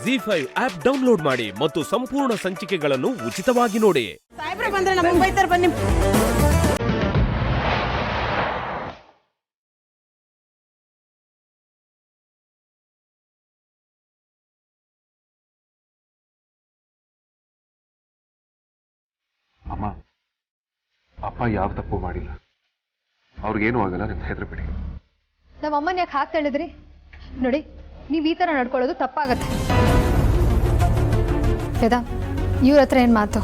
ಜಿ5 app download ಮಾಡಿ ಮತ್ತು ಸಂಪೂರ್ಣ ಸಂಚಿಕೆಗಳನ್ನು ಉಚಿತವಾಗಿ ನೋಡಿ. ಸಾಹೇಬ್ರೆ ಬಂದ್ರೆ ನಮಗೆ ಬೈತಾರೆ ಬನ್ನಿ. ಅಮ್ಮ, ಅಪ್ಪ ಯಾವ ತಪ್ಪು ಮಾಡಿಲ್ಲ. ಅವ್ರಿಗೇನು ಆಗಲ್ಲ, ನಿಮ್ಗೆ ಹೆದರ್ಬಿಡಿ. ನಮ್ಮ ಅಮ್ಮನ ಯಾಕೆ ಹಾಕ್ತಾ ಹೇಳಿದ್ರಿ? ನೋಡಿ, ನೀವು ಈ ಥರ ನಡ್ಕೊಳ್ಳೋದು ತಪ್ಪಾಗತ್ತೆ. ವೇದ, ಇವ್ರ ಹತ್ರ ಏನು ಮಾತು?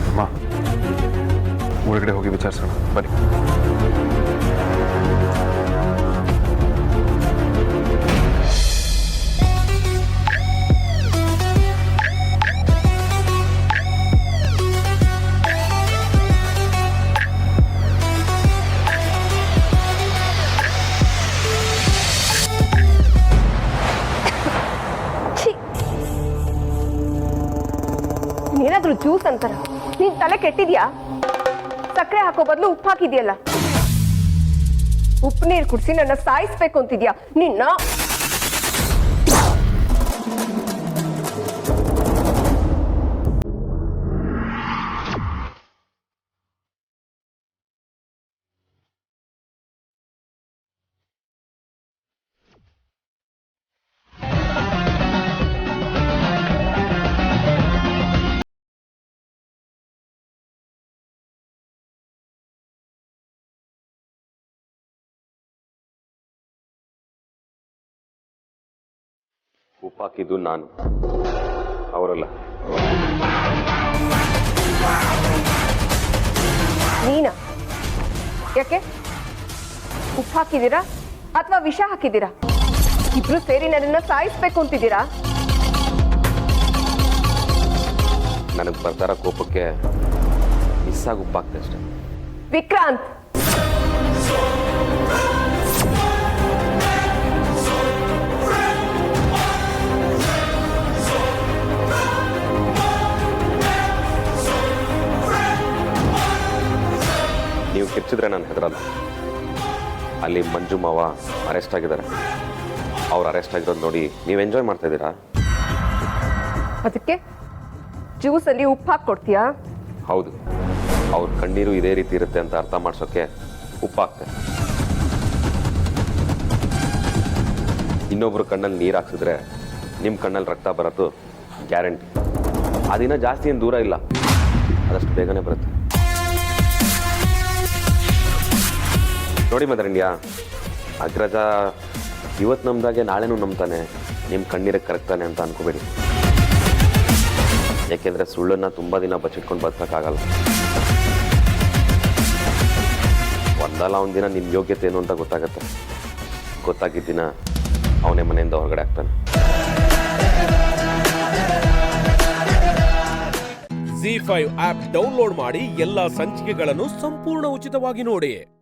ಅಮ್ಮ, ಒಳಗಡೆ ಹೋಗಿ ವಿಚಾರಿಸೋಣ ಬನ್ನಿ. ಏನಾದ್ರೂ ಜ್ಯೂಸ್ ಅಂತಾರ? ನೀನ್ ತಲೆ ಕೆಟ್ಟಿದ್ಯಾ? ಸಕ್ಕರೆ ಹಾಕೋ ಬದಲು ಉಪ್ಪು ಹಾಕಿದ್ಯಲ್ಲ. ಉಪ್ಪು ನೀರು ಕುಡಿಸಿ ನನ್ನ ಸಾಯಿಸ್ಬೇಕು ಅಂತಿದ್ಯಾ ನಿನ್ನ? ಉಪ್ಪು ಹಾಕಿದ್ದು ನಾನು, ಅವರಲ್ಲ. ನೀನ ಯಾಕೆ ಉಪ್ಪು ಹಾಕಿದ್ದೀರಾ ಅಥವಾ ವಿಷ ಹಾಕಿದ್ದೀರಾ? ಇಬ್ರು ಸೇರಿ ನನ್ನನ್ನ ಸಾಯಿಸ್ಬೇಕು ಅಂತಿದ್ದೀರಾ? ನನಗೆ ಬರ್ತಾರ ಕೋಪಕ್ಕೆ ಮಿಸ್ ಆಗಿ ಉಪ್ಪು ಹಾಕ್ತೆ ಅಷ್ಟೆ. ವಿಕ್ರಾಂತ್, ನೀವು ಕಿರ್ಚಿದ್ರೆ ನಾನು ಹೆದರಲ್ಲ. ಅಲ್ಲಿ ಮಂಜು ಮಾವ ಅರೆಸ್ಟ್ ಆಗಿದ್ದಾರೆ. ಅವ್ರು ಅರೆಸ್ಟ್ ಆಗಿರೋದು ನೋಡಿ ನೀವು ಎಂಜಾಯ್ ಮಾಡ್ತಾ ಇದ್ದೀರಾ? ಅದಕ್ಕೆ ಜ್ಯೂಸ್ ಅಲ್ಲಿ ಉಪ್ಪು ಹಾಕಿ ಕೊಡ್ತೀಯಾ? ಹೌದು, ಅವ್ರ ಕಣ್ಣೀರು ಇದೇ ರೀತಿ ಇರುತ್ತೆ ಅಂತ ಅರ್ಥ ಮಾಡ್ಸೋಕ್ಕೆ ಉಪ್ಪು ಹಾಕ್ತೆ. ಇನ್ನೊಬ್ರು ಕಣ್ಣಲ್ಲಿ ನೀರು ಹಾಕ್ಸಿದ್ರೆ ನಿಮ್ಮ ಕಣ್ಣಲ್ಲಿ ರಕ್ತ ಬರೋದು ಗ್ಯಾರಂಟಿ. ಆ ದಿನ ಜಾಸ್ತಿ ಏನು ದೂರ ಇಲ್ಲ, ಅದಷ್ಟು ಬೇಗನೆ ಬರುತ್ತೆ. ನೋಡಿ ಮದರಂಗ್ಯ, ಅಗ್ರಜ ಇವತ್ತು ನಮ್ದಾಗೆ ನಾಳೆನೂ ನಂಬ್ತಾನೆ, ನಿಮ್ಮ ಕಣ್ಣೀರಿಗೆ ಕರಗ್ತಾನೆ ಅಂತ ಅನ್ಕೋಬೇಡಿ. ಯಾಕೆಂದರೆ ಸುಳ್ಳನ್ನು ತುಂಬ ದಿನ ಬಚ್ಚಿಟ್ಕೊಂಡು ಬದುಕೋಕ್ಕಾಗಲ್ಲ. ಒಂದಲ್ಲ ಒಂದಿನ ನಿಮ್ಮ ಯೋಗ್ಯತೆ ಏನು ಅಂತ ಗೊತ್ತಾಗತ್ತೆ. ಗೊತ್ತಾಗಿದ್ದ ದಿನ ಅವನೇ ಮನೆಯಿಂದ ಹೊರಗಡೆ ಆಗ್ತಾನೆ. ಜಿ5 ಆಪ್ ಡೌನ್ಲೋಡ್ ಮಾಡಿ ಎಲ್ಲಾ ಸಂಚಿಕೆಗಳನ್ನು ಸಂಪೂರ್ಣ ಉಚಿತವಾಗಿ ನೋಡಿ.